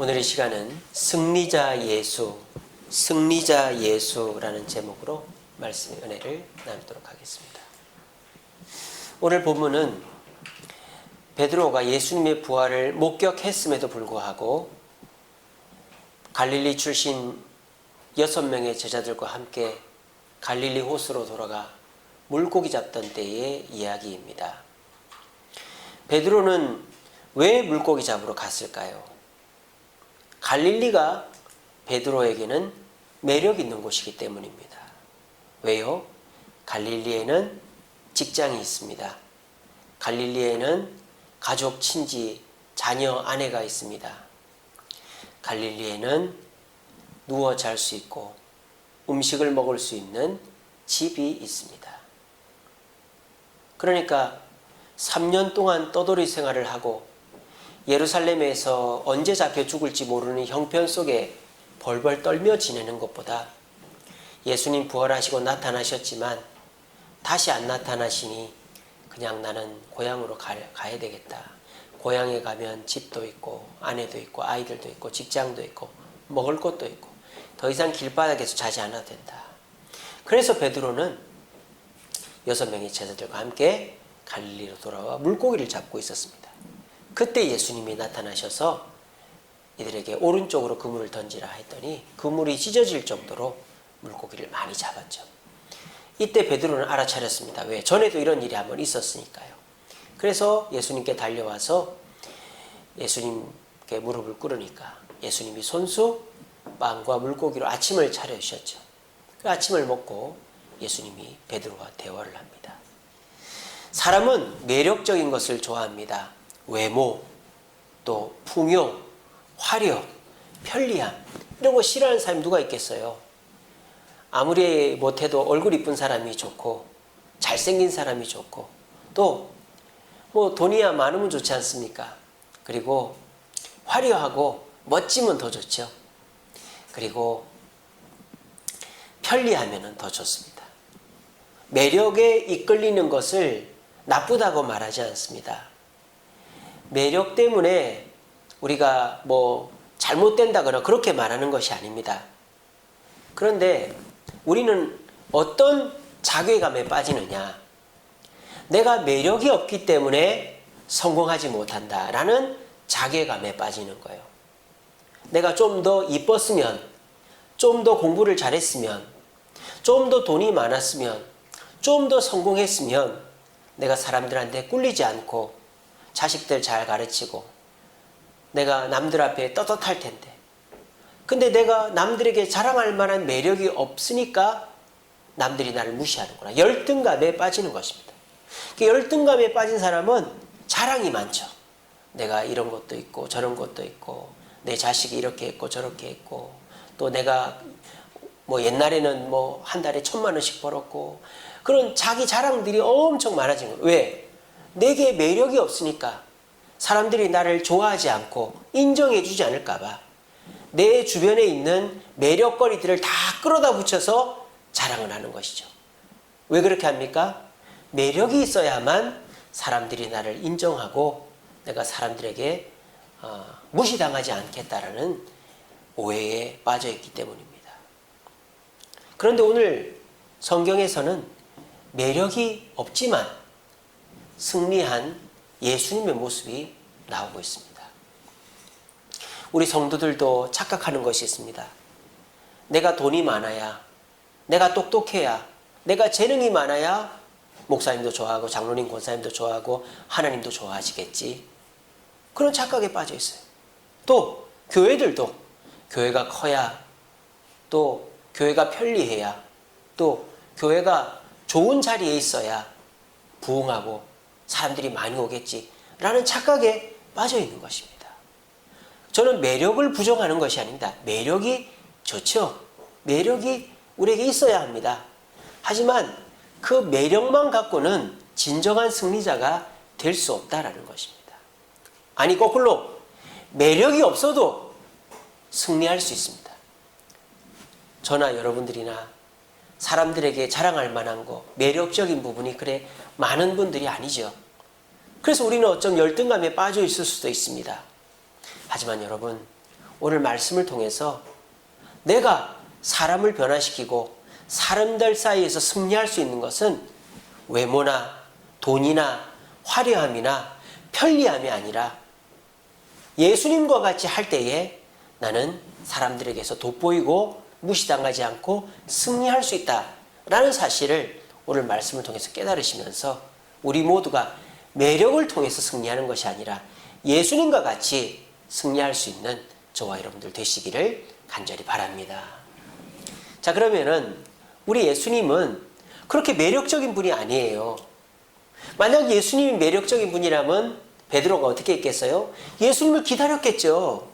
오늘의 시간은 승리자 예수라는 제목으로 말씀의 은혜를 나누도록 하겠습니다. 오늘 본문은 베드로가 예수님의 부활을 목격했음에도 불구하고 갈릴리 출신 6명의 제자들과 함께 갈릴리 호수로 돌아가 물고기 잡던 때의 이야기입니다. 베드로는 왜 물고기 잡으러 갔을까요? 갈릴리가 베드로에게는 매력 있는 곳이기 때문입니다. 왜요? 갈릴리에는 직장이 있습니다. 갈릴리에는 가족, 친지, 자녀, 아내가 있습니다. 갈릴리에는 누워 잘 수 있고 음식을 먹을 수 있는 집이 있습니다. 그러니까 3년 동안 떠돌이 생활을 하고 예루살렘에서 언제 잡혀 죽을지 모르는 형편 속에 벌벌 떨며 지내는 것보다 예수님 부활하시고 나타나셨지만 다시 안 나타나시니 그냥 나는 고향으로 가야 되겠다. 고향에 가면 집도 있고 아내도 있고 아이들도 있고 직장도 있고 먹을 것도 있고 더 이상 길바닥에서 자지 않아도 된다. 그래서 베드로는 6명의 제자들과 함께 갈릴리로 돌아와 물고기를 잡고 있었습니다. 그때 예수님이 나타나셔서 이들에게 오른쪽으로 그물을 던지라 했더니 그물이 찢어질 정도로 물고기를 많이 잡았죠. 이때 베드로는 알아차렸습니다. 왜? 전에도 이런 일이 한번 있었으니까요. 그래서 예수님께 달려와서 예수님께 무릎을 꿇으니까 예수님이 손수 빵과 물고기로 아침을 차려주셨죠. 그 아침을 먹고 예수님이 베드로와 대화를 합니다. 사람은 매력적인 것을 좋아합니다. 외모, 또 풍요, 화려, 편리함 이런 거 싫어하는 사람이 누가 있겠어요? 아무리 못해도 얼굴 이쁜 사람이 좋고 잘생긴 사람이 좋고 또 뭐 돈이야 많으면 좋지 않습니까? 그리고 화려하고 멋지면 더 좋죠. 그리고 편리하면 더 좋습니다. 매력에 이끌리는 것을 나쁘다고 말하지 않습니다. 매력 때문에 우리가 뭐 잘못된다거나 그렇게 말하는 것이 아닙니다. 그런데 우리는 어떤 자괴감에 빠지느냐? 내가 매력이 없기 때문에 성공하지 못한다라는 자괴감에 빠지는 거예요. 내가 좀 더 이뻤으면, 좀 더 공부를 잘했으면, 좀 더 돈이 많았으면, 좀 더 성공했으면 내가 사람들한테 꿀리지 않고 자식들 잘 가르치고 내가 남들 앞에 떳떳할 텐데, 근데 내가 남들에게 자랑할 만한 매력이 없으니까 남들이 나를 무시하는구나. 열등감에 빠지는 것입니다. 열등감에 빠진 사람은 자랑이 많죠. 내가 이런 것도 있고 저런 것도 있고 내 자식이 이렇게 했고 저렇게 했고 또 내가 뭐 옛날에는 뭐 한 달에 1,000만 원씩 벌었고 그런 자기 자랑들이 엄청 많아진 거예요. 왜? 내게 매력이 없으니까 사람들이 나를 좋아하지 않고 인정해 주지 않을까 봐 내 주변에 있는 매력거리들을 다 끌어다 붙여서 자랑을 하는 것이죠. 왜 그렇게 합니까? 매력이 있어야만 사람들이 나를 인정하고 내가 사람들에게 무시당하지 않겠다라는 오해에 빠져있기 때문입니다. 그런데 오늘 성경에서는 매력이 없지만 승리한 예수님의 모습이 나오고 있습니다. 우리 성도들도 착각하는 것이 있습니다. 내가 돈이 많아야, 내가 똑똑해야, 내가 재능이 많아야 목사님도 좋아하고 장로님, 권사님도 좋아하고 하나님도 좋아하시겠지. 그런 착각에 빠져 있어요. 또 교회들도 교회가 커야, 또 교회가 편리해야, 또 교회가 좋은 자리에 있어야 부흥하고 사람들이 많이 오겠지라는 착각에 빠져 있는 것입니다. 저는 매력을 부정하는 것이 아닙니다. 매력이 좋죠. 매력이 우리에게 있어야 합니다. 하지만 그 매력만 갖고는 진정한 승리자가 될 수 없다라는 것입니다. 아니 거꾸로 매력이 없어도 승리할 수 있습니다. 저나 여러분들이나 사람들에게 자랑할 만한 거, 매력적인 부분이 그래 많은 분들이 아니죠. 그래서 우리는 어쩜 열등감에 빠져 있을 수도 있습니다. 하지만 여러분, 오늘 말씀을 통해서 내가 사람을 변화시키고 사람들 사이에서 승리할 수 있는 것은 외모나 돈이나 화려함이나 편리함이 아니라 예수님과 같이 할 때에 나는 사람들에게서 돋보이고 무시당하지 않고 승리할 수 있다라는 사실을 오늘 말씀을 통해서 깨달으시면서 우리 모두가 매력을 통해서 승리하는 것이 아니라 예수님과 같이 승리할 수 있는 저와 여러분들 되시기를 간절히 바랍니다. 자, 그러면은 우리 예수님은 그렇게 매력적인 분이 아니에요. 만약 예수님이 매력적인 분이라면 베드로가 어떻게 했겠어요? 예수님을 기다렸겠죠.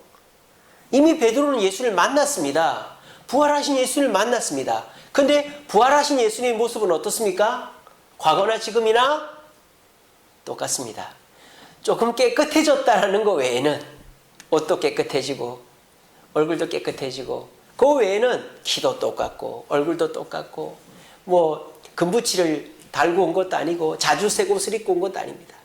이미 베드로는 예수를 만났습니다. 부활하신 예수를 만났습니다. 근데 부활하신 예수님의 모습은 어떻습니까? 과거나 지금이나 똑같습니다. 조금 깨끗해졌다는 거 외에는 옷도 깨끗해지고 얼굴도 깨끗해지고 그 외에는 키도 똑같고 얼굴도 똑같고 뭐 금붙이를 달고 온 것도 아니고 자주색 옷을 입고 온 것도 아닙니다.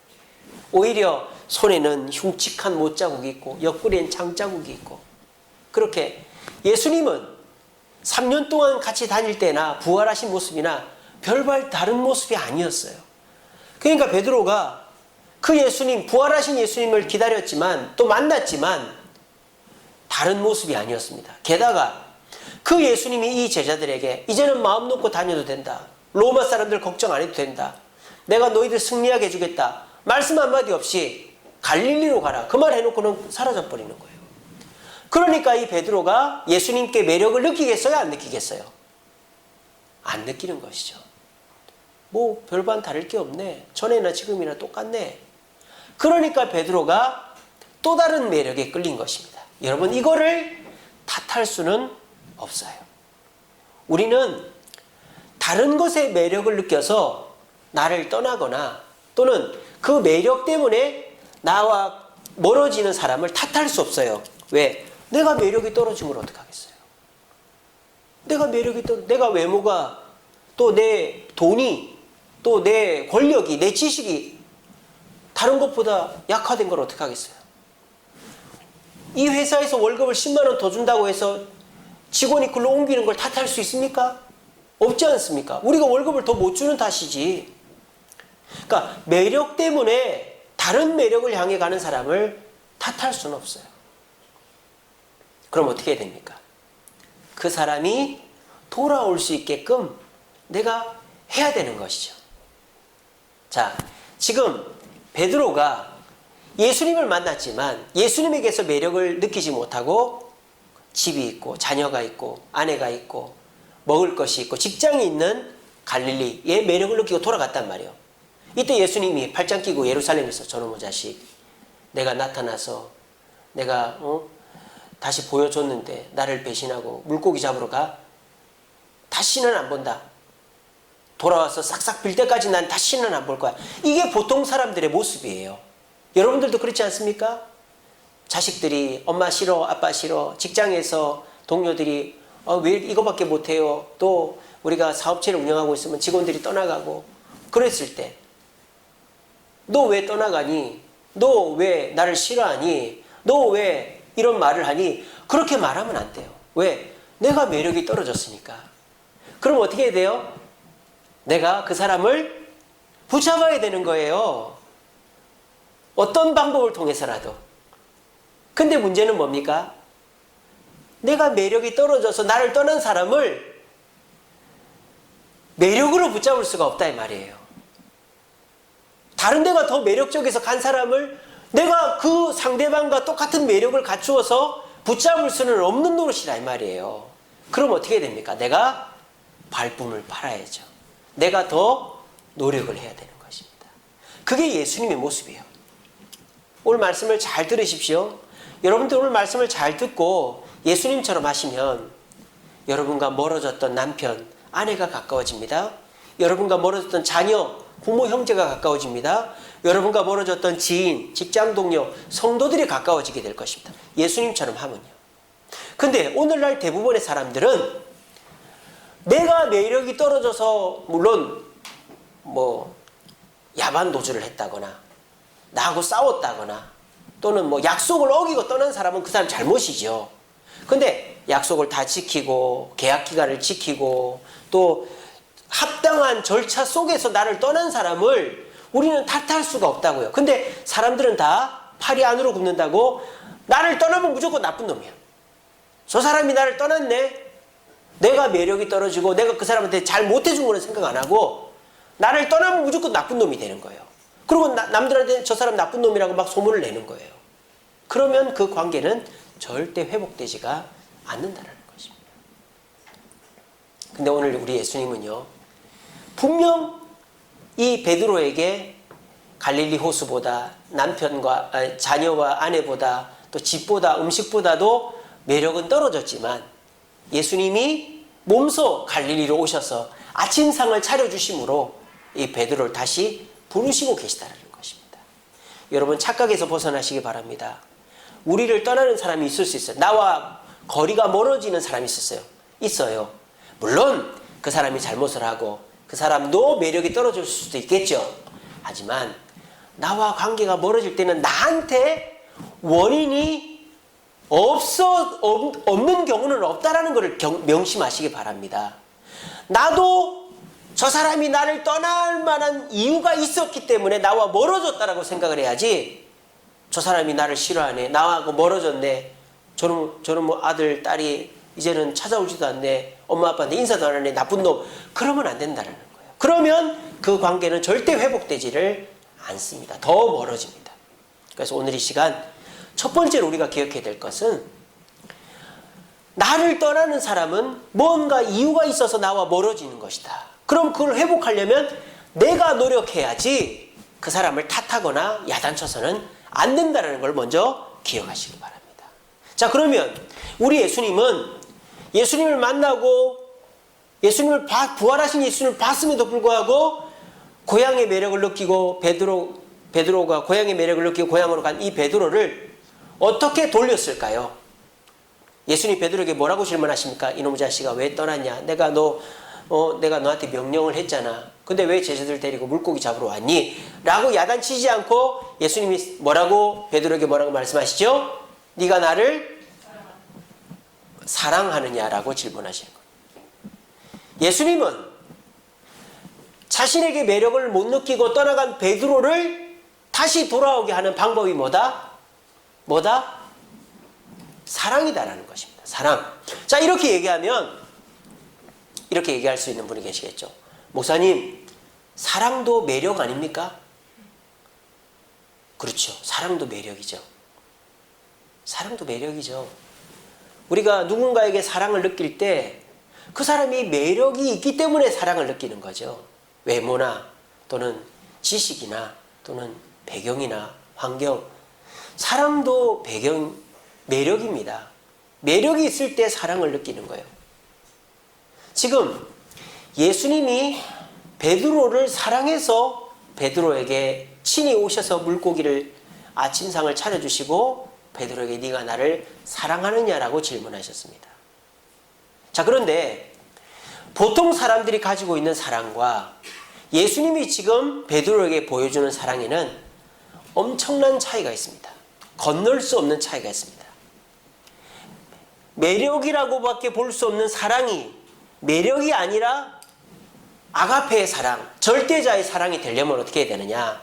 오히려 손에는 흉측한 못자국이 있고 옆구리엔 창자국이 있고 그렇게 예수님은 3년 동안 같이 다닐 때나 부활하신 모습이나 별반 다른 모습이 아니었어요. 그러니까 베드로가 그 예수님, 부활하신 예수님을 기다렸지만 또 만났지만 다른 모습이 아니었습니다. 게다가 그 예수님이 이 제자들에게 이제는 마음 놓고 다녀도 된다. 로마 사람들 걱정 안 해도 된다. 내가 너희들 승리하게 해주겠다. 말씀 한마디 없이 갈릴리로 가라. 그 말 해놓고는 사라져버리는 거예요. 그러니까 이 베드로가 예수님께 매력을 느끼겠어요? 안 느끼겠어요? 안 느끼는 것이죠. 뭐 별반 다를 게 없네. 전에나 지금이나 똑같네. 그러니까 베드로가 또 다른 매력에 끌린 것입니다. 여러분 이거를 탓할 수는 없어요. 우리는 다른 것의 매력을 느껴서 나를 떠나거나 또는 그 매력 때문에 나와 멀어지는 사람을 탓할 수 없어요. 왜? 내가 매력이 떨어지면 어떡하겠어요? 내가 외모가 또 내 돈이 또 내 권력이 내 지식이 다른 것보다 약화된 걸 어떡하겠어요? 이 회사에서 월급을 10만 원 더 준다고 해서 직원이 글로 옮기는 걸 탓할 수 있습니까? 없지 않습니까? 우리가 월급을 더 못 주는 탓이지. 그러니까 매력 때문에 다른 매력을 향해 가는 사람을 탓할 수는 없어요. 그럼 어떻게 해야 됩니까? 그 사람이 돌아올 수 있게끔 내가 해야 되는 것이죠. 자, 지금 베드로가 예수님을 만났지만 예수님에게서 매력을 느끼지 못하고 집이 있고 자녀가 있고 아내가 있고 먹을 것이 있고 직장이 있는 갈릴리의 매력을 느끼고 돌아갔단 말이에요. 이때 예수님이 팔짱 끼고 예루살렘에서 저놈의 자식 내가 나타나서 내가 다시 보여줬는데 나를 배신하고 물고기 잡으러 가? 다시는 안 본다. 돌아와서 싹싹 빌 때까지 난 다시는 안 볼 거야. 이게 보통 사람들의 모습이에요. 여러분들도 그렇지 않습니까? 자식들이 엄마 싫어 아빠 싫어 직장에서 동료들이 왜 이거밖에 못해요. 또 우리가 사업체를 운영하고 있으면 직원들이 떠나가고 그랬을 때 너 왜 떠나가니? 너 왜 나를 싫어하니? 너 왜 이런 말을 하니? 그렇게 말하면 안 돼요. 왜? 내가 매력이 떨어졌으니까. 그럼 어떻게 해야 돼요? 내가 그 사람을 붙잡아야 되는 거예요. 어떤 방법을 통해서라도. 근데 문제는 뭡니까? 내가 매력이 떨어져서 나를 떠난 사람을 매력으로 붙잡을 수가 없다 이 말이에요. 다른 데가 더 매력적에서 간 사람을 내가 그 상대방과 똑같은 매력을 갖추어서 붙잡을 수는 없는 노릇이라 이 말이에요. 그럼 어떻게 됩니까? 내가 발품을 팔아야죠. 내가 더 노력을 해야 되는 것입니다. 그게 예수님의 모습이에요. 오늘 말씀을 잘 들으십시오. 여러분들 오늘 말씀을 잘 듣고 예수님처럼 하시면 여러분과 멀어졌던 남편, 아내가 가까워집니다. 여러분과 멀어졌던 자녀, 부모, 형제가 가까워집니다. 여러분과 멀어졌던 지인, 직장 동료, 성도들이 가까워지게 될 것입니다. 예수님처럼 하면요. 근데 오늘날 대부분의 사람들은 내가 매력이 떨어져서 물론 뭐 야반 도주를 했다거나 나하고 싸웠다거나 또는 뭐 약속을 어기고 떠난 사람은 그 사람 잘못이죠. 근데 약속을 다 지키고 계약 기간을 지키고 또 합당한 절차 속에서 나를 떠난 사람을 우리는 탓할 수가 없다고요. 근데 사람들은 다 팔이 안으로 굽는다고 나를 떠나면 무조건 나쁜 놈이야. 저 사람이 나를 떠났네. 내가 매력이 떨어지고 내가 그 사람한테 잘 못해준 거는 생각 안 하고 나를 떠나면 무조건 나쁜 놈이 되는 거예요. 그리고 남들한테 저 사람 나쁜 놈이라고 막 소문을 내는 거예요. 그러면 그 관계는 절대 회복되지가 않는다는 것입니다. 근데 오늘 우리 예수님은요, 분명 이 베드로에게 갈릴리 호수보다 남편과 자녀와 아내보다 또 집보다 음식보다도 매력은 떨어졌지만 예수님이 몸소 갈릴리로 오셔서 아침상을 차려주심으로 이 베드로를 다시 부르시고 계시다는 것입니다. 여러분 착각에서 벗어나시기 바랍니다. 우리를 떠나는 사람이 있을 수 있어요. 나와 거리가 멀어지는 사람이 있어요. 물론 그 사람이 잘못을 하고 그 사람도 매력이 떨어질 수도 있겠죠. 하지만 나와 관계가 멀어질 때는 나한테 원인이 없는 경우는 없다라는 것을 명심하시기 바랍니다. 나도 저 사람이 나를 떠날 만한 이유가 있었기 때문에 나와 멀어졌다라고 생각을 해야지, 저 사람이 나를 싫어하네, 나하고 멀어졌네, 저는 뭐 아들, 딸이 이제는 찾아오지도 않네, 엄마 아빠한테 인사도 안 하네, 나쁜 놈, 그러면 안 된다는 거예요. 그러면 그 관계는 절대 회복되지를 않습니다. 더 멀어집니다. 그래서 오늘 이 시간 첫 번째로 우리가 기억해야 될 것은, 나를 떠나는 사람은 뭔가 이유가 있어서 나와 멀어지는 것이다. 그럼 그걸 회복하려면 내가 노력해야지 그 사람을 탓하거나 야단쳐서는 안 된다는 걸 먼저 기억하시기 바랍니다. 자, 그러면 우리 예수님을 만나고 부활하신 예수님을 봤음에도 불구하고 고향의 매력을 느끼고 베드로가 고향의 매력을 느끼고 고향으로 간 이 베드로를 어떻게 돌렸을까요? 예수님 베드로에게 뭐라고 질문하십니까? 이놈의 자식아 왜 떠났냐? 내가 너한테 명령을 했잖아. 근데 왜 제자들 데리고 물고기 잡으러 왔니? 라고 야단치지 않고 예수님이 베드로에게 뭐라고 말씀하시죠? 네가 나를 사랑하느냐라고 질문하시는 거예요. 예수님은 자신에게 매력을 못 느끼고 떠나간 베드로를 다시 돌아오게 하는 방법이 뭐다? 사랑이다라는 것입니다. 사랑. 자, 이렇게 얘기하면 이렇게 얘기할 수 있는 분이 계시겠죠. 목사님, 사랑도 매력 아닙니까? 그렇죠. 사랑도 매력이죠. 사랑도 매력이죠. 우리가 누군가에게 사랑을 느낄 때 그 사람이 매력이 있기 때문에 사랑을 느끼는 거죠. 외모나 또는 지식이나 또는 배경이나 환경. 사랑도 매력입니다. 매력이 있을 때 사랑을 느끼는 거예요. 지금 예수님이 베드로를 사랑해서 베드로에게 친히 오셔서 물고기를 아침상을 차려주시고 베드로에게 네가 나를 사랑하느냐라고 질문하셨습니다. 자, 그런데 보통 사람들이 가지고 있는 사랑과 예수님이 지금 베드로에게 보여주는 사랑에는 엄청난 차이가 있습니다. 건널 수 없는 차이가 있습니다. 매력이라고밖에 볼 수 없는 사랑이 매력이 아니라 아가페의 사랑, 절대자의 사랑이 되려면 어떻게 해야 되느냐?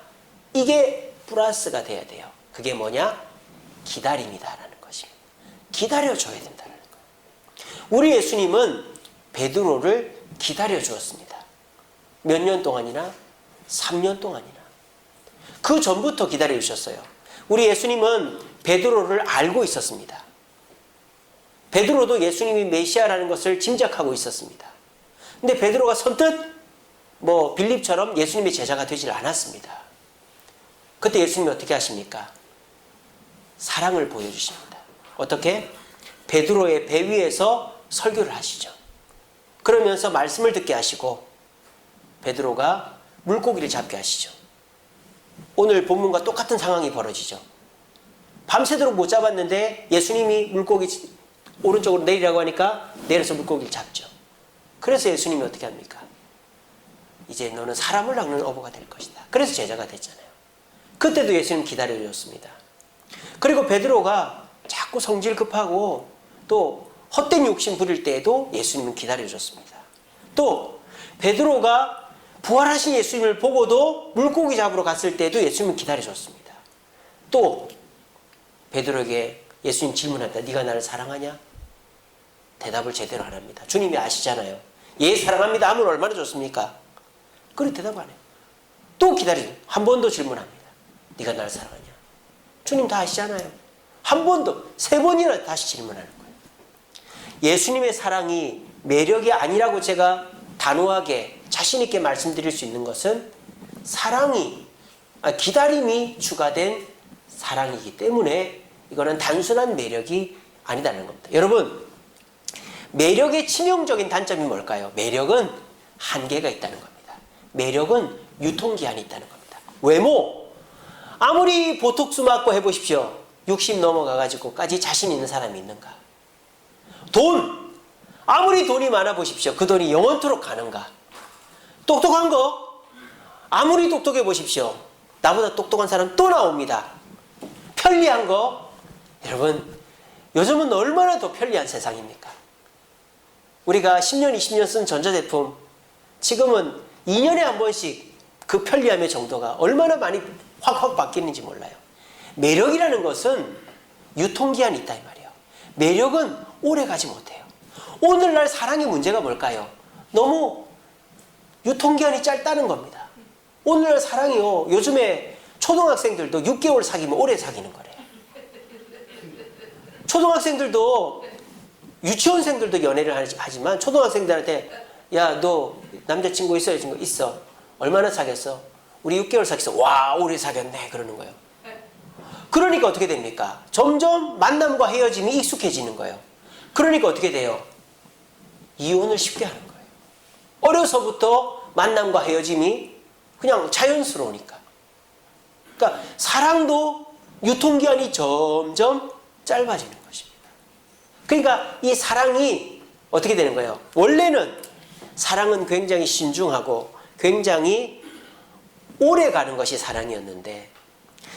이게 플러스가 돼야 돼요. 그게 뭐냐? 기다림이다라는 것입니다. 기다려줘야 된다는 거예요. 우리 예수님은 베드로를 기다려 주었습니다. 몇 년 동안이나? 3년 동안이나. 그 전부터 기다려 주셨어요. 우리 예수님은 베드로를 알고 있었습니다. 베드로도 예수님이 메시아라는 것을 짐작하고 있었습니다. 근데 베드로가 선뜻 빌립처럼 예수님의 제자가 되질 않았습니다. 그때 예수님이 어떻게 하십니까? 사랑을 보여주십니다. 어떻게? 베드로의 배 위에서 설교를 하시죠. 그러면서 말씀을 듣게 하시고 베드로가 물고기를 잡게 하시죠. 오늘 본문과 똑같은 상황이 벌어지죠. 밤새도록 못 잡았는데 예수님이 물고기 오른쪽으로 내리라고 하니까 내려서 물고기를 잡죠. 그래서 예수님이 어떻게 합니까? 이제 너는 사람을 낚는 어부가 될 것이다. 그래서 제자가 됐잖아요. 그때도 예수님 기다려줬습니다. 그리고 베드로가 자꾸 성질 급하고 또 헛된 욕심 부릴 때에도 예수님은 기다려줬습니다. 또 베드로가 부활하신 예수님을 보고도 물고기 잡으러 갔을 때에도 예수님은 기다려줬습니다. 또 베드로에게 예수님 질문합니다. 네가 나를 사랑하냐? 대답을 제대로 안 합니다. 주님이 아시잖아요. 예, 사랑합니다 하면 얼마나 좋습니까? 그래 대답 안 해요. 또 기다리죠. 한 번 더 질문합니다. 네가 나를 사랑하냐? 주님 다 아시잖아요. 한 번 더, 3번이나 다시 질문하는 거예요. 예수님의 사랑이 매력이 아니라고 제가 단호하게 자신 있게 말씀드릴 수 있는 것은 기다림이 추가된 사랑이기 때문에 이거는 단순한 매력이 아니다는 겁니다. 여러분, 매력의 치명적인 단점이 뭘까요? 매력은 한계가 있다는 겁니다. 매력은 유통기한이 있다는 겁니다. 외모, 아무리 보톡스 맞고 해보십시오. 60 넘어가가지고까지 자신 있는 사람이 있는가? 돈, 아무리 돈이 많아 보십시오. 그 돈이 영원토록 가는가? 똑똑한 거, 아무리 똑똑해 보십시오. 나보다 똑똑한 사람 또 나옵니다. 편리한 거, 여러분, 요즘은 얼마나 더 편리한 세상입니까? 우리가 10년, 20년 쓴 전자제품, 지금은 2년에 한 번씩 그 편리함의 정도가 얼마나 많이 확 바뀌는지 몰라요. 매력이라는 것은 유통기한이 있다 이 말이에요. 매력은 오래 가지 못해요. 오늘날 사랑의 문제가 뭘까요? 너무 유통기한이 짧다는 겁니다. 오늘날 사랑이요, 요즘에 초등학생들도 6개월 사귀면 오래 사귀는 거래요. 초등학생들도, 유치원생들도 연애를 하지만 초등학생들한테 야, 너 남자친구 있어? 여자친구 있어. 얼마나 사귀었어? 우리 6개월 사귀었어. 와, 오래 사귀었네. 그러는 거예요. 그러니까 어떻게 됩니까? 점점 만남과 헤어짐이 익숙해지는 거예요. 그러니까 어떻게 돼요? 이혼을 쉽게 하는 거예요. 어려서부터 만남과 헤어짐이 그냥 자연스러우니까. 그러니까 사랑도 유통기한이 점점 짧아지는 것입니다. 그러니까 이 사랑이 어떻게 되는 거예요? 원래는 사랑은 굉장히 신중하고 굉장히 오래 가는 것이 사랑이었는데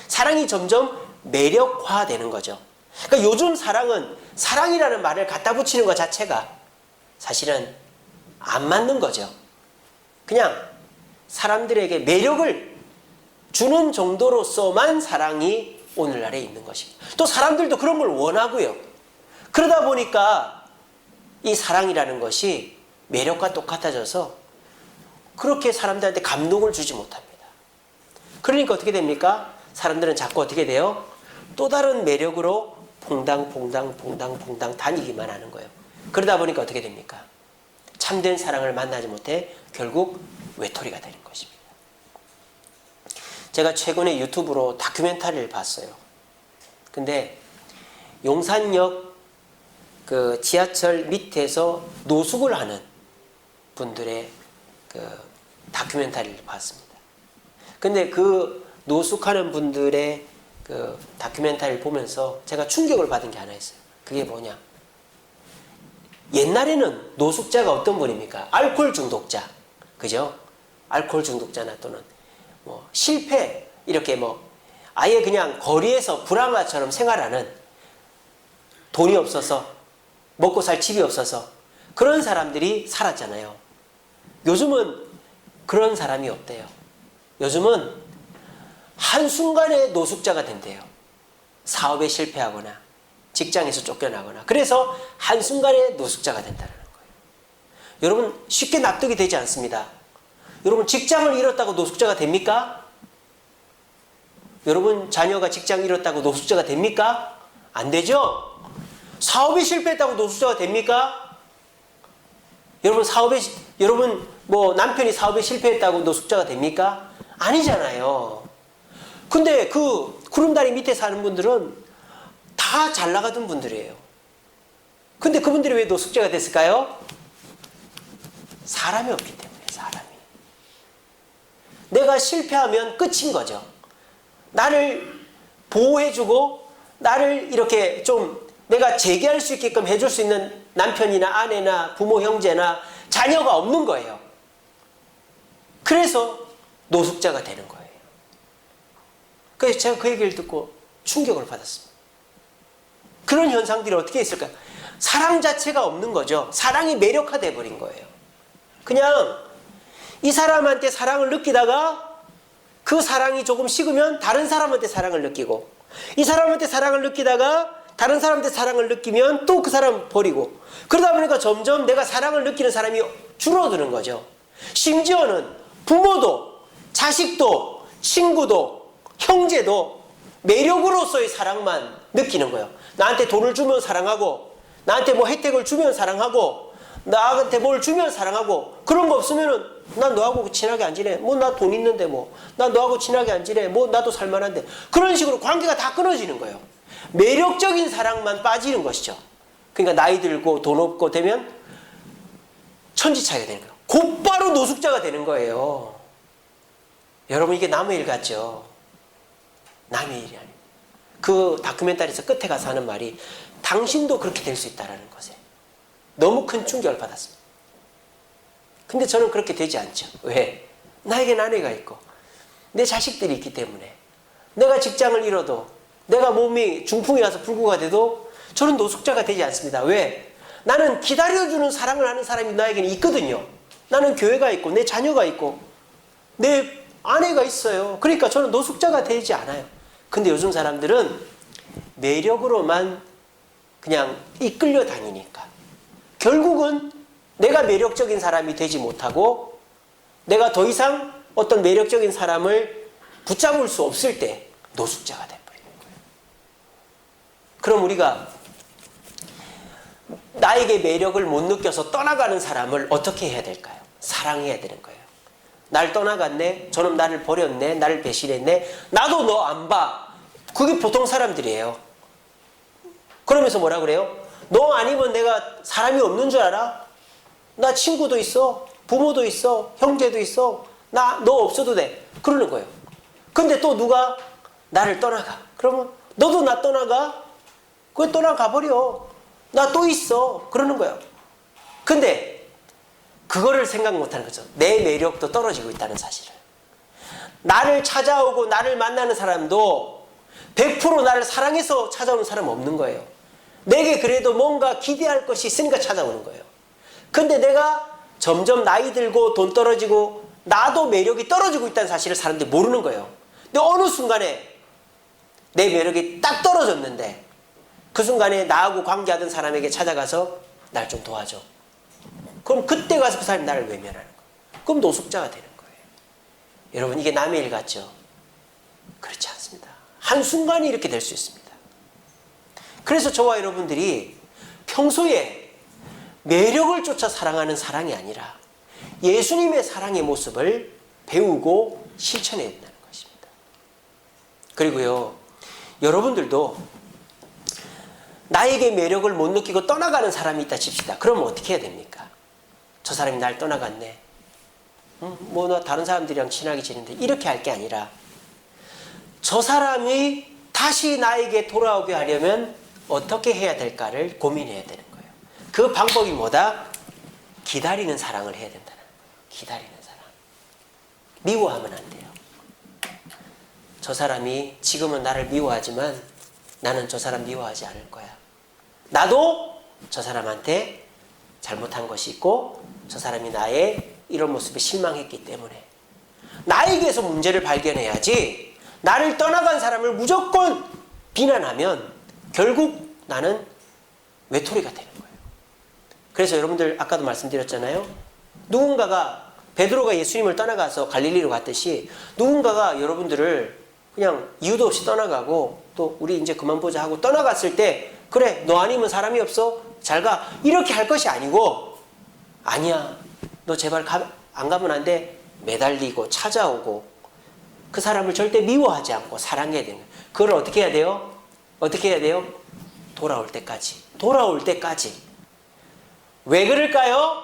사랑이 점점 매력화되는 거죠. 그러니까 요즘 사랑은 사랑이라는 말을 갖다 붙이는 것 자체가 사실은 안 맞는 거죠. 그냥 사람들에게 매력을 주는 정도로서만 사랑이 오늘날에 있는 것입니다. 또 사람들도 그런 걸 원하고요. 그러다 보니까 이 사랑이라는 것이 매력과 똑같아져서 그렇게 사람들한테 감동을 주지 못합니다. 그러니까 어떻게 됩니까? 사람들은 자꾸 어떻게 돼요? 또 다른 매력으로 퐁당 다니기만 하는 거예요. 그러다 보니까 어떻게 됩니까? 참된 사랑을 만나지 못해 결국 외톨이가 되는 것입니다. 제가 최근에 유튜브로 다큐멘터리를 봤어요. 근데 용산역 그 지하철 밑에서 노숙을 하는 분들의 그 다큐멘터리를 봤습니다. 근데 그 노숙하는 분들의 그 다큐멘터리를 보면서 제가 충격을 받은 게 하나 있어요. 그게 뭐냐? 옛날에는 노숙자가 어떤 분입니까? 알코올 중독자. 그죠? 알코올 중독자나 또는 뭐 실패, 이렇게 뭐 아예 그냥 거리에서 불황아처럼 생활하는, 돈이 없어서 먹고 살 집이 없어서 그런 사람들이 살았잖아요. 요즘은 그런 사람이 없대요. 요즘은 한순간에 노숙자가 된대요. 사업에 실패하거나 직장에서 쫓겨나거나. 그래서 한순간에 노숙자가 된다는 거예요. 여러분, 쉽게 납득이 되지 않습니다. 여러분, 직장을 잃었다고 노숙자가 됩니까? 여러분, 자녀가 직장 잃었다고 노숙자가 됩니까? 안 되죠? 사업에 실패했다고 노숙자가 됩니까? 여러분 뭐 남편이 사업에 실패했다고 노숙자가 됩니까? 아니잖아요. 근데 그 구름다리 밑에 사는 분들은 다 잘 나가던 분들이에요. 근데 그분들이 왜 노숙자가 됐을까요? 사람이 없기 때문에. 사람이. 내가 실패하면 끝인 거죠. 나를 보호해주고 나를 이렇게 좀 내가 재기할 수 있게끔 해줄 수 있는 남편이나 아내나 부모, 형제나 자녀가 없는 거예요. 그래서 노숙자가 되는 거예요. 그래서 제가 그 얘기를 듣고 충격을 받았습니다. 그런 현상들이 어떻게 있을까요? 사랑 자체가 없는 거죠. 사랑이 매력화돼 버린 거예요. 그냥 이 사람한테 사랑을 느끼다가 그 사랑이 조금 식으면 다른 사람한테 사랑을 느끼고, 이 사람한테 사랑을 느끼다가 다른 사람한테 사랑을 느끼면 또 그 사람 버리고, 그러다 보니까 점점 내가 사랑을 느끼는 사람이 줄어드는 거죠. 심지어는 부모도, 자식도, 친구도, 형제도 매력으로서의 사랑만 느끼는 거예요. 나한테 돈을 주면 사랑하고, 나한테 뭐 혜택을 주면 사랑하고, 나한테 뭘 주면 사랑하고, 그런 거 없으면은 난 너하고 친하게 안 지내. 뭐 나 돈 있는데 뭐. 나 너하고 친하게 안 지내. 뭐 나도 살만한데. 그런 식으로 관계가 다 끊어지는 거예요. 매력적인 사랑만 빠지는 것이죠. 그러니까 나이 들고 돈 없고 되면 천지차이가 되는 거예요. 곧바로 노숙자가 되는 거예요. 여러분, 이게 남의 일 같죠? 남의 일이 아니에요. 그 다큐멘터리에서 끝에 가서 하는 말이 당신도 그렇게 될 수 있다는 것에 너무 큰 충격을 받았습니다. 근데 저는 그렇게 되지 않죠. 왜? 나에겐 아내가 있고 내 자식들이 있기 때문에, 내가 직장을 잃어도, 내가 몸이 중풍이 와서 불구가 돼도 저는 노숙자가 되지 않습니다. 왜? 나는 기다려주는 사랑을 하는 사람이 나에게는 있거든요. 나는 교회가 있고 내 자녀가 있고 내 아내가 있어요. 그러니까 저는 노숙자가 되지 않아요. 근데 요즘 사람들은 매력으로만 그냥 이끌려 다니니까 결국은 내가 매력적인 사람이 되지 못하고, 내가 더 이상 어떤 매력적인 사람을 붙잡을 수 없을 때 노숙자가 돼버리는 거예요. 그럼 우리가 나에게 매력을 못 느껴서 떠나가는 사람을 어떻게 해야 될까요? 사랑해야 되는 거예요. 날 떠나갔네, 저놈 나를 버렸네, 나를 배신했네, 나도 너 안 봐. 그게 보통 사람들이에요. 그러면서 뭐라 그래요? 너 아니면 내가 사람이 없는 줄 알아? 나 친구도 있어, 부모도 있어, 형제도 있어, 나 너 없어도 돼. 그러는 거예요. 근데 또 누가 나를 떠나가. 그러면 너도 나 떠나가? 그게 떠나가 버려. 나 또 있어. 그러는 거예요. 근데 그거를 생각 못하는 거죠. 내 매력도 떨어지고 있다는 사실을. 나를 찾아오고 나를 만나는 사람도 100% 나를 사랑해서 찾아오는 사람은 없는 거예요. 내게 그래도 뭔가 기대할 것이 있으니까 찾아오는 거예요. 근데 내가 점점 나이 들고 돈 떨어지고 나도 매력이 떨어지고 있다는 사실을 사람들이 모르는 거예요. 근데 어느 순간에 내 매력이 딱 떨어졌는데 그 순간에 나하고 관계하던 사람에게 찾아가서 날 좀 도와줘. 그럼 그때 가서 그 사람이 나를 외면하는 거예요. 그럼 노숙자가 되는 거예요. 여러분, 이게 남의 일 같죠? 그렇지 않습니다. 한순간에 이렇게 될 수 있습니다. 그래서 저와 여러분들이 평소에 매력을 쫓아 사랑하는 사랑이 아니라 예수님의 사랑의 모습을 배우고 실천해야 된다는 것입니다. 그리고요, 여러분들도 나에게 매력을 못 느끼고 떠나가는 사람이 있다 칩시다. 그러면 어떻게 해야 됩니까? 저 사람이 날 떠나갔네. 뭐 나 다른 사람들이랑 친하게 지내는데, 이렇게 할 게 아니라 저 사람이 다시 나에게 돌아오게 하려면 어떻게 해야 될까를 고민해야 되는 거예요. 그 방법이 뭐다? 기다리는 사랑을 해야 된다는 거예요. 기다리는 사랑. 미워하면 안 돼요. 저 사람이 지금은 나를 미워하지만 나는 저 사람 미워하지 않을 거야. 나도 저 사람한테 잘못한 것이 있고 저 사람이 나의 이런 모습에 실망했기 때문에 나에게서 문제를 발견해야지, 나를 떠나간 사람을 무조건 비난하면 결국 나는 외톨이가 되는 거예요. 그래서 여러분들 아까도 말씀드렸잖아요. 누군가가, 베드로가 예수님을 떠나가서 갈릴리로 갔듯이 누군가가 여러분들을 그냥 이유도 없이 떠나가고 또 우리 이제 그만 보자 하고 떠나갔을 때, 그래 너 아니면 사람이 없어 잘 가, 이렇게 할 것이 아니고, 아니야 너 제발 안 가면 안 돼, 매달리고 찾아오고 그 사람을 절대 미워하지 않고 사랑해야 되는 거예요. 그걸 어떻게 해야 돼요? 어떻게 해야 돼요? 돌아올 때까지. 돌아올 때까지. 왜 그럴까요?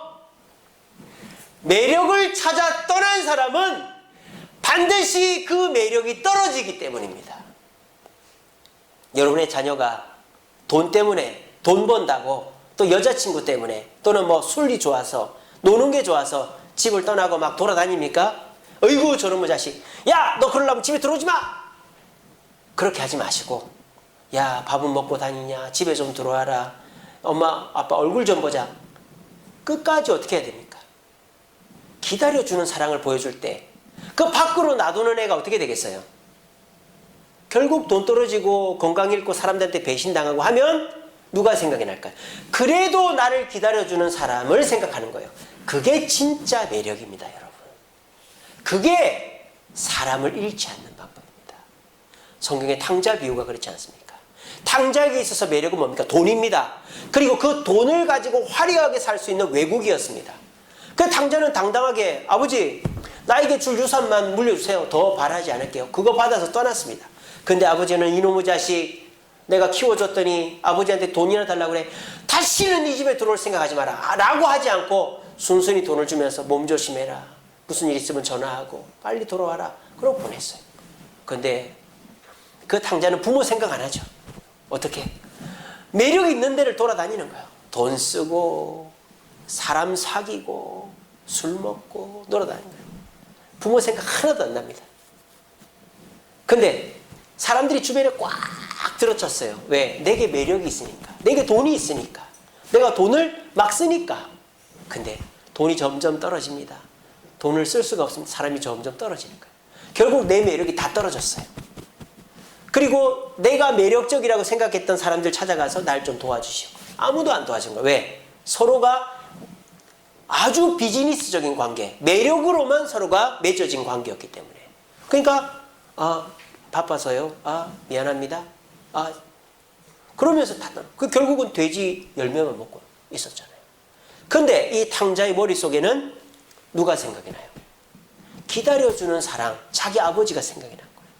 매력을 찾아 떠난 사람은 반드시 그 매력이 떨어지기 때문입니다. 여러분의 자녀가 돈 때문에, 돈 번다고, 또 여자친구 때문에, 또는 뭐 술이 좋아서, 노는 게 좋아서 집을 떠나고 막 돌아다닙니까? 어이구 저놈의 자식, 야 너 그러려면 집에 들어오지 마! 그렇게 하지 마시고, 야 밥은 먹고 다니냐, 집에 좀 들어와라, 엄마 아빠 얼굴 좀 보자. 끝까지 어떻게 해야 됩니까? 기다려주는 사랑을 보여줄 때 그 밖으로 놔두는 애가 어떻게 되겠어요? 결국 돈 떨어지고 건강 잃고 사람들한테 배신당하고 하면 누가 생각이 날까요? 그래도 나를 기다려주는 사람을 생각하는 거예요. 그게 진짜 매력입니다, 여러분. 그게 사람을 잃지 않는 방법입니다. 성경의 탕자 비유가 그렇지 않습니까? 탕자에게 있어서 매력은 뭡니까? 돈입니다. 그리고 그 돈을 가지고 화려하게 살 수 있는 외국이었습니다. 그 탕자는 당당하게 아버지 나에게 줄 유산만 물려주세요. 더 바라지 않을게요. 그거 받아서 떠났습니다. 근데 아버지는 이놈의 자식 내가 키워줬더니 아버지한테 돈이나 달라고 그래. 다시는 네 집에 들어올 생각하지 마라 라고 하지 않고 순순히 돈을 주면서 몸 조심해라. 무슨 일 있으면 전화하고 빨리 돌아와라. 그러고 보냈어요. 근데 그 탕자는 부모 생각 안 하죠. 어떻게? 매력 있는 데를 돌아다니는 거예요. 돈 쓰고 사람 사귀고 술 먹고 놀아다니는 거예요. 부모 생각 하나도 안 납니다. 근데 사람들이 주변에 꽉 들어찼어요. 왜? 내게 매력이 있으니까. 내게 돈이 있으니까. 내가 돈을 막 쓰니까. 근데 돈이 점점 떨어집니다. 돈을 쓸 수가 없으면 사람이 점점 떨어지는 거예요. 결국 내 매력이 다 떨어졌어요. 그리고 내가 매력적이라고 생각했던 사람들 찾아가서 날 좀 도와주시오. 아무도 안 도와준 거예요. 왜? 서로가 아주 비즈니스적인 관계, 매력으로만 서로가 맺어진 관계였기 때문에. 그러니까 바빠서요. 미안합니다. 그러면서 결국은 돼지 열매만 먹고 있었잖아요. 근데 이 탕자의 머릿속에는 누가 생각이 나요? 기다려주는 사랑, 자기 아버지가 생각이 난 거예요.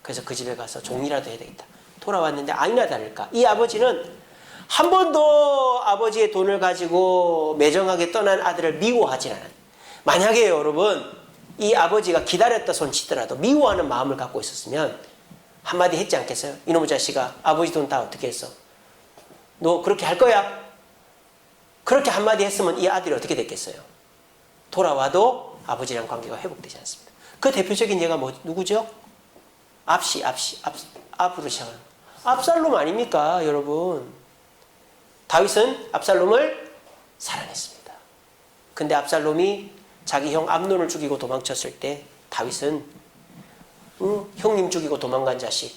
그래서 그 집에 가서 종이라도 해야 되겠다. 돌아왔는데 아니나 다를까. 이 아버지는 한 번도 아버지의 돈을 가지고 매정하게 떠난 아들을 미워하진 않아요. 만약에 여러분 이 아버지가 기다렸다 손치더라도 미워하는 마음을 갖고 있었으면 한마디 했지 않겠어요? 이놈의 자식아 아버지 돈 다 어떻게 했어? 너 그렇게 할 거야? 그렇게 한마디 했으면 이 아들이 어떻게 됐겠어요? 돌아와도 아버지랑 관계가 회복되지 않습니다. 그 대표적인 예가 누구죠? 앞으로 시작하는 압살롬 아닙니까 여러분? 다윗은 압살롬을 사랑했습니다. 근데 압살롬이 자기 형 암논을 죽이고 도망쳤을 때 다윗은 형님 죽이고 도망간 자식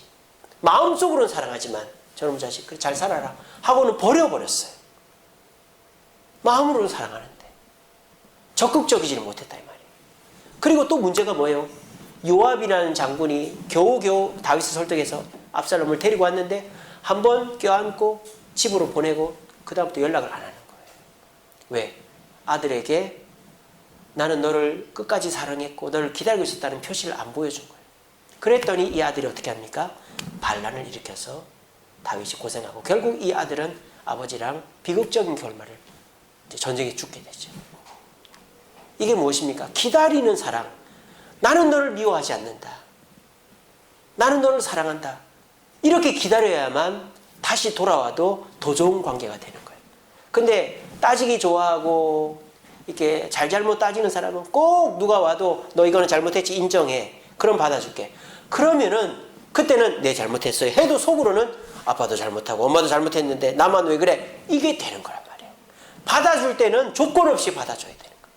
마음속으로는 사랑하지만 저놈 자식 그래 잘 살아라 하고는 버려버렸어요. 마음으로는 사랑하는데 적극적이지는 못했다 이 말이에요. 그리고 또 문제가 뭐예요? 요압이라는 장군이 겨우겨우 다윗을 설득해서 압살롬을 데리고 왔는데 한번 껴안고 집으로 보내고 그 다음부터 연락을 안 하는 거예요. 왜? 아들에게 나는 너를 끝까지 사랑했고 너를 기다리고 있었다는 표시를 안 보여준 거예요. 그랬더니 이 아들이 어떻게 합니까? 반란을 일으켜서 다윗이 고생하고 결국 이 아들은 아버지랑 비극적인 결말을 전쟁에 죽게 되죠. 이게 무엇입니까? 기다리는 사랑. 나는 너를 미워하지 않는다. 나는 너를 사랑한다. 이렇게 기다려야만 다시 돌아와도 더 좋은 관계가 되는 거예요. 근데 따지기 좋아하고 이렇게 잘잘못 따지는 사람은 꼭 누가 와도 너 이거는 잘못했지 인정해. 그럼 받아줄게. 그러면은 그때는 내 잘못했어요. 해도 속으로는 아빠도 잘못하고 엄마도 잘못했는데 나만 왜 그래? 이게 되는 거란 말이에요. 받아줄 때는 조건 없이 받아줘야 되는 거예요.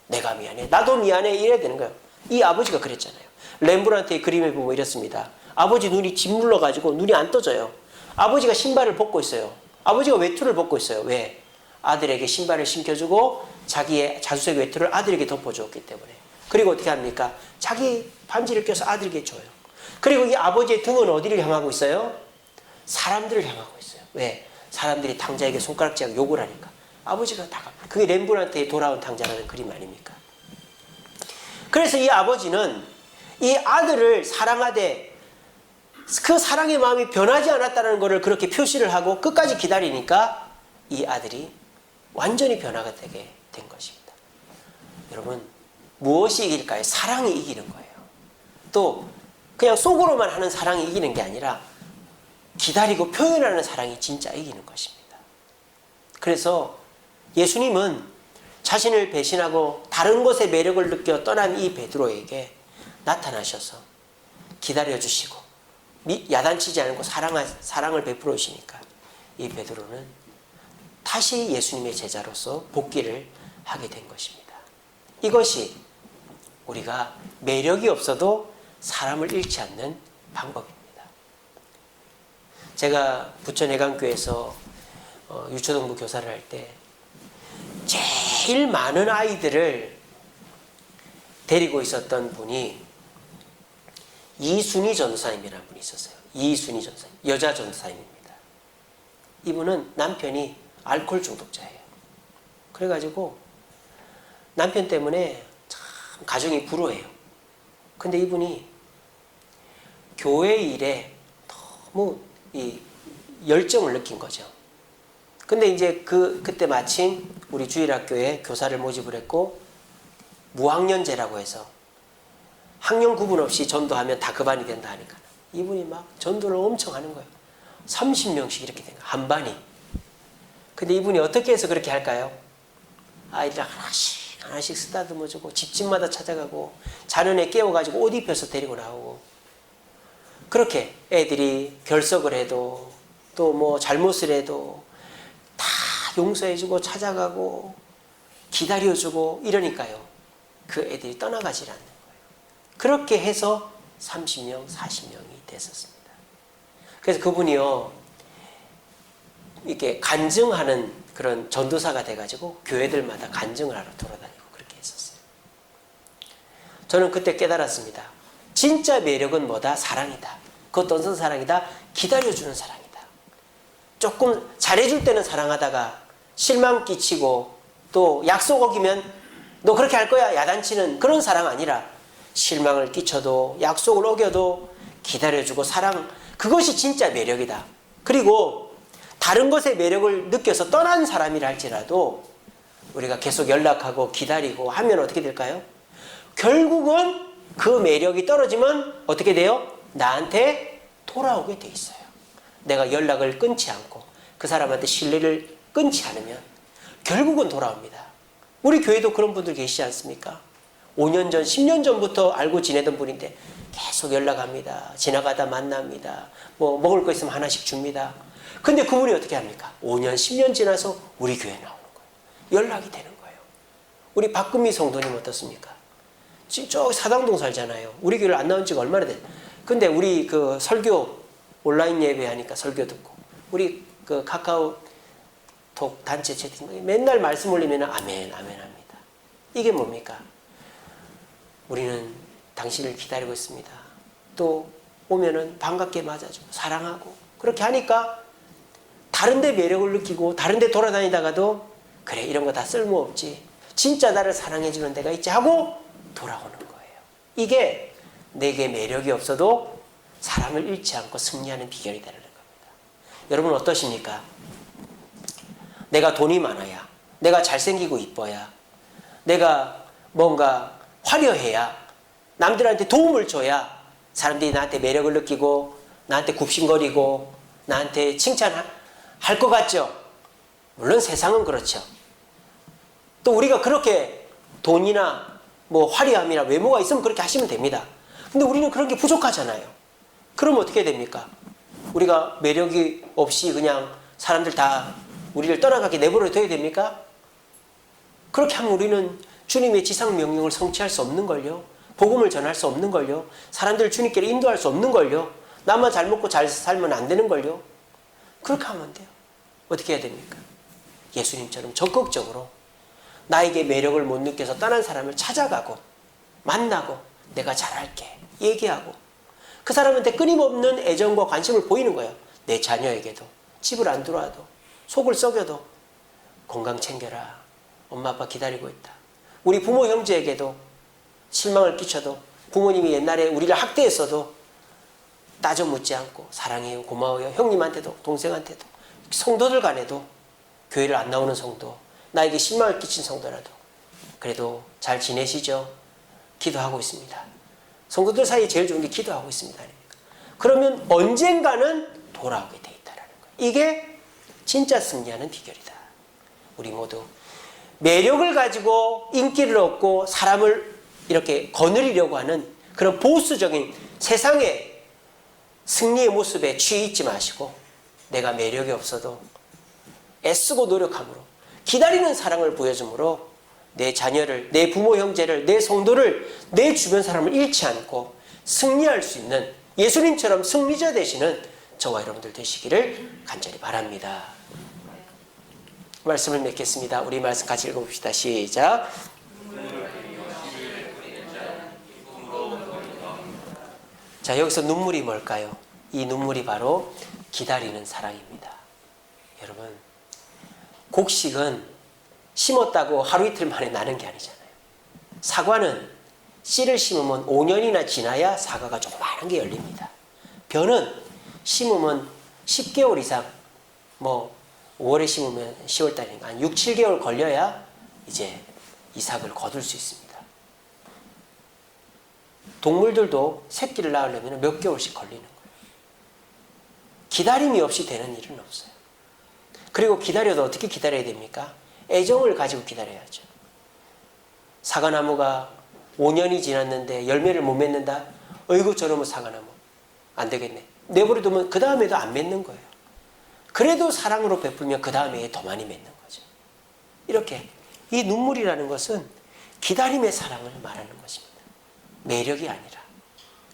내가 미안해. 나도 미안해. 이래야 되는 거예요. 이 아버지가 그랬잖아요. 렘브란트의 그림에 보면 이렇습니다. 아버지 눈이 짓물러가지고 눈이 안 떠져요. 아버지가 신발을 벗고 있어요. 아버지가 외투를 벗고 있어요. 왜? 아들에게 신발을 신겨주고 자기의 자주색 외투를 아들에게 덮어주었기 때문에. 그리고 어떻게 합니까? 자기 반지를 껴서 아들에게 줘요. 그리고 이 아버지의 등은 어디를 향하고 있어요? 사람들을 향하고 있어요. 왜? 사람들이 탕자에게 손가락질하고 욕을 하니까. 아버지가 다가. 그게 렘브란트의 돌아온 탕자라는 그림 아닙니까? 그래서 이 아버지는 이 아들을 사랑하되 그 사랑의 마음이 변하지 않았다는 것을 그렇게 표시를 하고 끝까지 기다리니까 이 아들이 완전히 변화가 되게 된 것입니다. 여러분 무엇이 이길까요? 사랑이 이기는 거예요. 또 그냥 속으로만 하는 사랑이 이기는 게 아니라 기다리고 표현하는 사랑이 진짜 이기는 것입니다. 그래서 예수님은 자신을 배신하고 다른 것에 매력을 느껴 떠난 이 베드로에게 나타나셔서 기다려주시고 야단치지 않고 사랑을 베풀어 주시니까 이 베드로는 다시 예수님의 제자로서 복귀를 하게 된 것입니다. 이것이 우리가 매력이 없어도 사람을 잃지 않는 방법입니다. 제가 부천해강교에서 유초등부 교사를 할 때 제일 많은 아이들을 데리고 있었던 분이 이순희 전도사님이라는 분이 있었어요. 이순희 전도사님, 여자 전도사님입니다. 이분은 남편이 알코올 중독자예요. 그래가지고 남편 때문에 참 가정이 불우해요. 근데 이분이 교회 일에 너무 이 열정을 느낀 거죠. 근데 이제 그때 마침 우리 주일학교에 교사를 모집을 했고 무학년제라고 해서 학년 구분 없이 전도하면 다 그 반이 된다 하니까 이분이 막 전도를 엄청 하는 거예요. 30명씩 이렇게 된 거예요. 한 반이. 근데 이분이 어떻게 해서 그렇게 할까요? 아이들 하나씩 쓰다듬어주고 집집마다 찾아가고 자는 애 깨워가지고 옷 입혀서 데리고 나오고 그렇게 애들이 결석을 해도 또 뭐 잘못을 해도 다 용서해주고 찾아가고 기다려주고 이러니까요. 그 애들이 떠나가질 않는 거예요. 그렇게 해서 30명, 40명이 됐었습니다. 그래서 그분이요, 이렇게 간증하는 그런 전도사가 돼가지고 교회들마다 간증을 하러 돌아다니고 그렇게 했었어요. 저는 그때 깨달았습니다. 진짜 매력은 뭐다? 사랑이다. 그것도 어떤 사랑이다? 기다려주는 사랑이다. 조금 잘해줄 때는 사랑하다가 실망 끼치고 또 약속 어기면 너 그렇게 할 거야 야단치는 그런 사랑 아니라 실망을 끼쳐도 약속을 어겨도 기다려주고 사랑, 그것이 진짜 매력이다. 그리고 다른 것의 매력을 느껴서 떠난 사람이라 할지라도 우리가 계속 연락하고 기다리고 하면 어떻게 될까요? 결국은 그 매력이 떨어지면 어떻게 돼요? 나한테 돌아오게 돼 있어요. 내가 연락을 끊지 않고 그 사람한테 신뢰를 끊지 않으면 결국은 돌아옵니다. 우리 교회도 그런 분들 계시지 않습니까? 5년 전, 10년 전부터 알고 지내던 분인데 계속 연락합니다. 지나가다 만납니다. 뭐 먹을 거 있으면 하나씩 줍니다. 근데 그분이 어떻게 합니까? 5년, 10년 지나서 우리 교회에 나오는 거예요. 연락이 되는 거예요. 우리 박금미 성도님 어떻습니까? 지금 저 사당동 살잖아요. 우리 교회를 안 나온 지가 얼마나 됐어요. 근데 우리 그 설교 온라인 예배하니까 설교 듣고 우리 그 카카오톡 단체 채팅 맨날 말씀 올리면 아멘 아멘 합니다. 이게 뭡니까? 우리는 당신을 기다리고 있습니다. 또 오면은 반갑게 맞아주고 사랑하고 그렇게 하니까 다른 데 매력을 느끼고 다른 데 돌아다니다가도 그래 이런 거 다 쓸모없지. 진짜 나를 사랑해주는 데가 있지 하고 돌아오는 거예요. 이게 내게 매력이 없어도 사람을 잃지 않고 승리하는 비결이라는 겁니다. 여러분 어떠십니까? 내가 돈이 많아야, 내가 잘생기고 이뻐야, 내가 뭔가 화려해야, 남들한테 도움을 줘야 사람들이 나한테 매력을 느끼고 나한테 굽신거리고 나한테 칭찬할 것 같죠? 물론 세상은 그렇죠. 또 우리가 그렇게 돈이나 뭐 화려함이나 외모가 있으면 그렇게 하시면 됩니다. 근데 우리는 그런 게 부족하잖아요. 그럼 어떻게 됩니까? 우리가 매력이 없이 그냥 사람들 다 우리를 떠나가게 내버려 둬야 됩니까? 그렇게 하면 우리는 주님의 지상명령을 성취할 수 없는걸요. 복음을 전할 수 없는걸요. 사람들을 주님께로 인도할 수 없는걸요. 나만 잘 먹고 잘 살면 안 되는걸요. 그렇게 하면 안 돼요. 어떻게 해야 됩니까? 예수님처럼 적극적으로 나에게 매력을 못 느껴서 떠난 사람을 찾아가고 만나고 내가 잘할게 얘기하고 그 사람한테 끊임없는 애정과 관심을 보이는 거예요. 내 자녀에게도 집을 안 들어와도 속을 썩여도 건강 챙겨라. 엄마 아빠 기다리고 있다. 우리 부모 형제에게도 실망을 끼쳐도 부모님이 옛날에 우리를 학대했어도 따져 묻지 않고 사랑해요 고마워요 형님한테도 동생한테도 성도들 간에도 교회를 안 나오는 성도 나에게 실망을 끼친 성도라도 그래도 잘 지내시죠? 기도하고 있습니다. 성도들 사이에 제일 좋은 게 기도하고 있습니다. 그러면 언젠가는 돌아오게 돼 있다는 거예요. 이게 진짜 승리하는 비결이다. 우리 모두 매력을 가지고 인기를 얻고 사람을 이렇게 거느리려고 하는 그런 보수적인 세상의 승리의 모습에 취해 있지 마시고 내가 매력이 없어도 애쓰고 노력함으로 기다리는 사랑을 보여줌으로 내 자녀를, 내 부모 형제를, 내 성도를, 내 주변 사람을 잃지 않고 승리할 수 있는 예수님처럼 승리자 되시는 저와 여러분들 되시기를 간절히 바랍니다. 말씀을 맺겠습니다. 우리 말씀 같이 읽어봅시다. 시작. 자, 여기서 눈물이 뭘까요? 이 눈물이 바로 기다리는 사랑입니다. 여러분, 곡식은 심었다고 하루 이틀 만에 나는 게 아니잖아요. 사과는 씨를 심으면 5년이나 지나야 사과가 조그마한 게 열립니다. 벼는 심으면 10개월 이상, 5월에 심으면 10월 달이니까 한 6, 7개월 걸려야 이제 이삭을 거둘 수 있습니다. 동물들도 새끼를 낳으려면 몇 개월씩 걸리는 거예요. 기다림이 없이 되는 일은 없어요. 그리고 기다려도 어떻게 기다려야 됩니까? 애정을 가지고 기다려야죠. 사과나무가 5년이 지났는데 열매를 못 맺는다? 어이구 저놈의 사과나무. 안 되겠네. 내버려두면 그 다음에도 안 맺는 거예요. 그래도 사랑으로 베풀면 그 다음에 더 많이 맺는 거죠. 이렇게 이 눈물이라는 것은 기다림의 사랑을 말하는 것입니다. 매력이 아니라.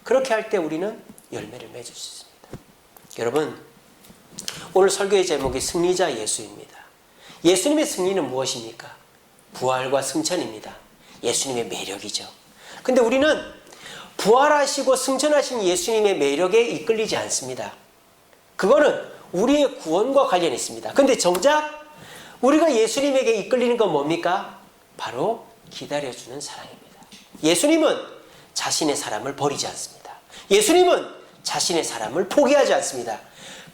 그렇게 할 때 우리는 열매를 맺을 수 있습니다. 여러분, 오늘 설교의 제목이 승리자 예수입니다. 예수님의 승리는 무엇입니까? 부활과 승천입니다. 예수님의 매력이죠. 근데 우리는 부활하시고 승천하신 예수님의 매력에 이끌리지 않습니다. 그거는 우리의 구원과 관련이 있습니다. 근데 정작 우리가 예수님에게 이끌리는 건 뭡니까? 바로 기다려주는 사랑입니다. 예수님은 자신의 사람을 버리지 않습니다. 예수님은 자신의 사람을 포기하지 않습니다.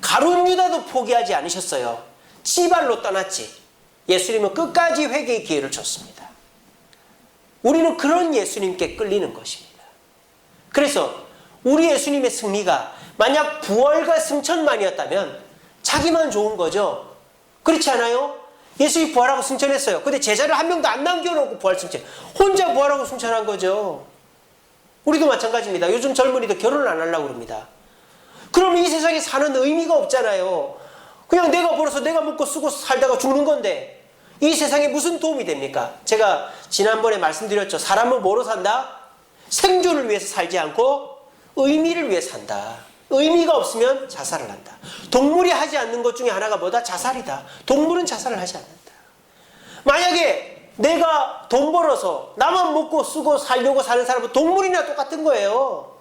가룟 유다도 포기하지 않으셨어요. 지발로 떠났지. 예수님은 끝까지 회개의 기회를 줬습니다. 우리는 그런 예수님께 끌리는 것입니다. 그래서 우리 예수님의 승리가 만약 부활과 승천만이었다면 자기만 좋은 거죠. 그렇지 않아요? 예수님이 부활하고 승천했어요. 근데 제자를 한 명도 안 남겨놓고 부활 승천. 혼자 부활하고 승천한 거죠. 우리도 마찬가지입니다. 요즘 젊은이도 결혼을 안 하려고 그럽니다. 그러면 이 세상에 사는 의미가 없잖아요. 그냥 내가 벌어서 내가 먹고 쓰고 살다가 죽는 건데 이 세상에 무슨 도움이 됩니까? 제가 지난번에 말씀드렸죠. 사람은 뭐로 산다? 생존을 위해서 살지 않고 의미를 위해 산다. 의미가 없으면 자살을 한다. 동물이 하지 않는 것 중에 하나가 뭐다? 자살이다. 동물은 자살을 하지 않는다. 만약에 내가 돈 벌어서 나만 먹고 쓰고 살려고 사는 사람은 동물이나 똑같은 거예요.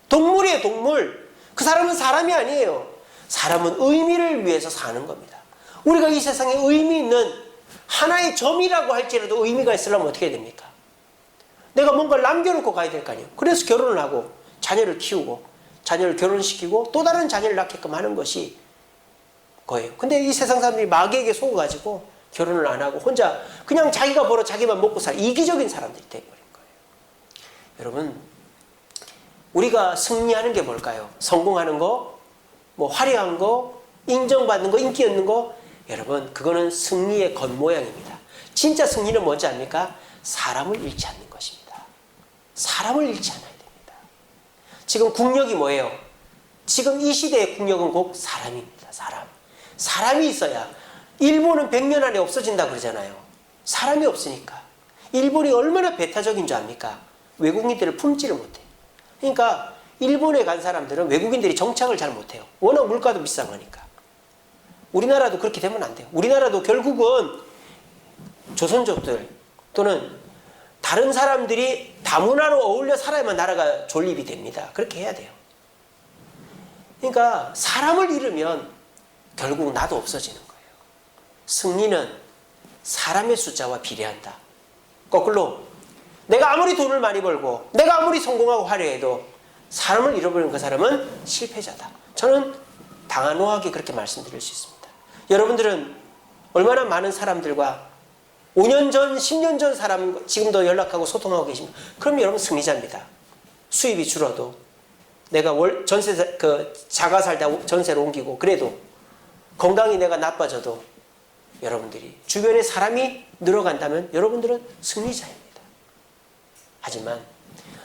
동물이에요, 동물. 그 사람은 사람이 아니에요. 사람은 의미를 위해서 사는 겁니다. 우리가 이 세상에 의미 있는 하나의 점이라고 할지라도 의미가 있으려면 어떻게 해야 됩니까? 내가 뭔가를 남겨놓고 가야 될 거 아니에요. 그래서 결혼을 하고 자녀를 키우고 자녀를 결혼시키고 또 다른 자녀를 낳게끔 하는 것이 거예요. 근데 이 세상 사람들이 마귀에게 속아가지고 결혼을 안 하고 혼자 그냥 자기가 벌어 자기만 먹고 살 이기적인 사람들이 되어버린 거예요. 여러분, 우리가 승리하는 게 뭘까요? 성공하는 거, 화려한 거, 인정받는 거, 인기 얻는 거. 여러분, 그거는 승리의 겉모양입니다. 진짜 승리는 뭔지 압니까? 사람을 잃지 않는 것입니다. 사람을 잃지 않아야 됩니다. 지금 국력이 뭐예요? 지금 이 시대의 국력은 곧 사람입니다. 사람이 있어야. 일본은 100년 안에 없어진다 그러잖아요. 사람이 없으니까. 일본이 얼마나 배타적인 줄 압니까? 외국인들을 품지를 못해요. 그러니까 일본에 간 사람들은 외국인들이 정착을 잘 못해요. 워낙 물가도 비싼 거니까. 우리나라도 그렇게 되면 안 돼요. 우리나라도 결국은 조선족들 또는 다른 사람들이 다문화로 어울려 살아야만 나라가 존립이 됩니다. 그렇게 해야 돼요. 그러니까 사람을 잃으면 결국 나도 없어지는 거예요. 승리는 사람의 숫자와 비례한다. 거꾸로 내가 아무리 돈을 많이 벌고 내가 아무리 성공하고 화려해도 사람을 잃어버린 그 사람은 실패자다. 저는 단호하게 그렇게 말씀드릴 수 있습니다. 여러분들은 얼마나 많은 사람들과 5년 전, 10년 전 사람 지금도 연락하고 소통하고 계십니까? 그럼 여러분 승리자입니다. 수입이 줄어도 내가 자가 살다 전세로 옮기고 그래도 건강이 내가 나빠져도 여러분들이 주변에 사람이 늘어간다면 여러분들은 승리자입니다. 하지만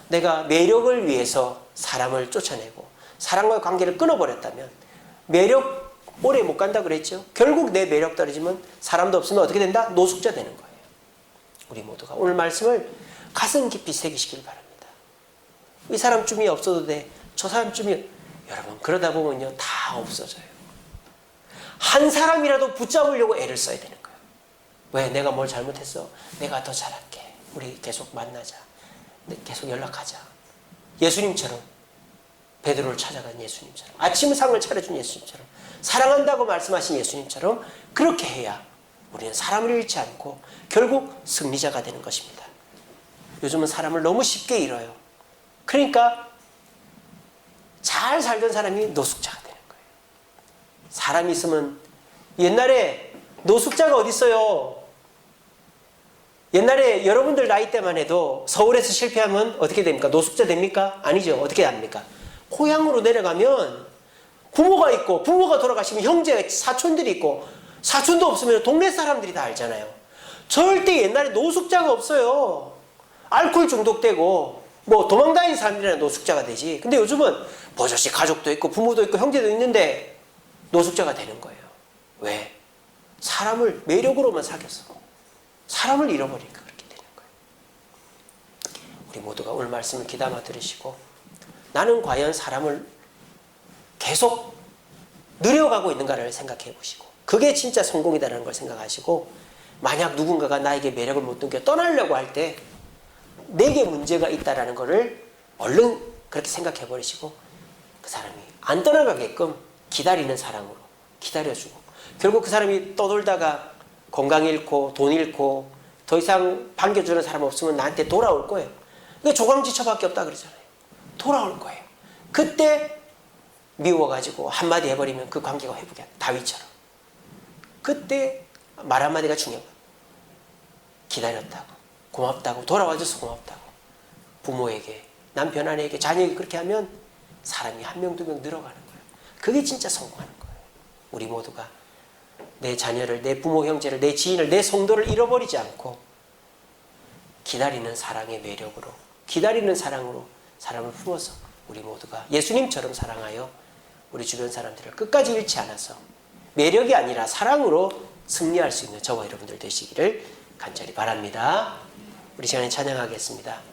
내가 매력을 위해서 사람을 쫓아내고 사람과의 관계를 끊어버렸다면 매력 오래 못 간다 그랬죠. 결국 내 매력 떨어지면 사람도 없으면 어떻게 된다? 노숙자 되는 거예요. 우리 모두가 오늘 말씀을 가슴 깊이 새기시길 바랍니다. 이 사람쯤이 없어도 돼. 저 사람쯤이, 여러분 그러다 보면요 다 없어져요. 한 사람이라도 붙잡으려고 애를 써야 되는 거예요. 왜? 내가 뭘 잘못했어? 내가 더 잘할게. 우리 계속 만나자. 계속 연락하자. 예수님처럼, 베드로를 찾아간 예수님처럼, 아침상을 차려준 예수님처럼, 사랑한다고 말씀하신 예수님처럼 그렇게 해야 우리는 사람을 잃지 않고 결국 승리자가 되는 것입니다. 요즘은 사람을 너무 쉽게 잃어요. 그러니까 잘 살던 사람이 노숙자가 되는 거예요. 사람이 있으면, 옛날에 노숙자가 어디 있어요? 옛날에 여러분들 나이 때만 해도 서울에서 실패하면 어떻게 됩니까? 노숙자 됩니까? 아니죠. 어떻게 합니까? 고향으로 내려가면 부모가 있고, 부모가 돌아가시면 형제, 사촌들이 있고, 사촌도 없으면 동네 사람들이 다 알잖아요. 절대 옛날에 노숙자가 없어요. 알코올 중독되고 뭐 도망다니는 사람들이나 노숙자가 되지. 근데 요즘은 버젓이 가족도 있고 부모도 있고 형제도 있는데 노숙자가 되는 거예요. 왜? 사람을 매력으로만 사귀어서 사람을 잃어버리니까 그렇게 되는 거예요. 우리 모두가 오늘 말씀을 귀담아 들으시고, 나는 과연 사람을 계속 늘려가고 있는가를 생각해 보시고, 그게 진짜 성공이다라는 걸 생각하시고, 만약 누군가가 나에게 매력을 못 느껴 떠나려고 할 때 내게 문제가 있다라는 것을 얼른 그렇게 생각해 버리시고, 그 사람이 안 떠나가게끔 기다리는 사랑으로 기다려주고, 결국 그 사람이 떠돌다가 건강 잃고 돈 잃고 더 이상 반겨주는 사람 없으면 나한테 돌아올 거예요. 그게 조광지처밖에 없다 그러잖아요. 돌아올 거예요. 그때 미워가지고 한마디 해버리면 그 관계가 회복이 안 돼. 다윗처럼. 그때 말 한마디가 중요한 거예요. 기다렸다고, 고맙다고, 돌아와줘서 고맙다고. 부모에게, 남편 아내에게, 자녀에게 그렇게 하면 사람이 한 명, 두 명 늘어가는 거예요. 그게 진짜 성공하는 거예요. 우리 모두가 내 자녀를, 내 부모, 형제를, 내 지인을, 내 성도를 잃어버리지 않고 기다리는 사랑의 매력으로, 기다리는 사랑으로 사람을 품어서 우리 모두가 예수님처럼 사랑하여 우리 주변 사람들을 끝까지 잃지 않아서 매력이 아니라 사랑으로 승리할 수 있는 저와 여러분들 되시기를 간절히 바랍니다. 우리 시간에 찬양하겠습니다.